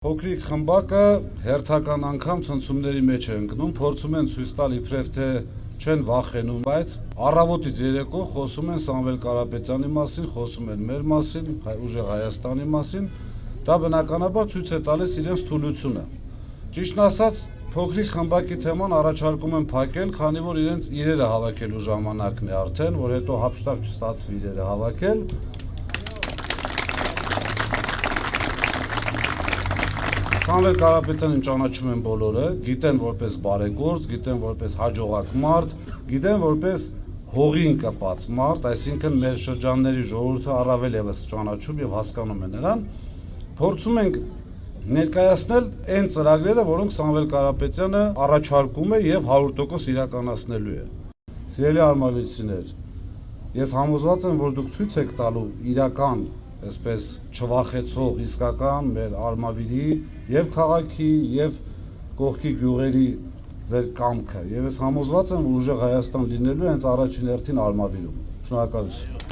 Փոքրիկ խմբակը հերթական անգամ ցնցումների մեջ է ընկնում, փորձում են ցույց տալ իբրև թե չեն վախենում, բայց առավոտից երեկո խոսում են Սամվել Կարապետյանի մասին, խոսում են մեր մասին, ուժեղ Հայաստանի մասին, դա բնականաբար ցույց է տալիս իրենց թուլությունը։ Ճիշտն ասած, փոքրիկ խմբակի թեման առաջարկում են փակել, քանի որ իրենց իրերը հավաքելու ժամանակն է արդեն, որ հետո հափշտակ չստացվի իրերը հավաքել։ Սամվել Կարապետյանին ճանաչում են բոլորը, գիտեն որպես բարեգործ, գիտեն որպես հաջողակ մարդ, գիտեն որպես հողին կպած մարդ, այսինքն մեր շրջանների ժողովուրդը առավել ևս ճանաչում եւ հասկանում է նրան։ Փորձում ենք ներկայացնել այն ծրագրերը, որոնք Սամվել Կարապետյանը առաջարկում է եւ 100% իրականացնելու է։ Սիրելի արմավիրցիներ, ես համոզված եմ, որ դուք ցույց եք տալու իրական, այսպես չվախեցող, իսկական մեր Արմավիրի եւ քաղաքի եւ կողքի գյուղերի ձեր կամքը, եւ ես համոզված եմ, որ ուժեղ Հայաստան լինելու է հենց առաջին հերթին Արմավիրում։ Շնորհակալություն։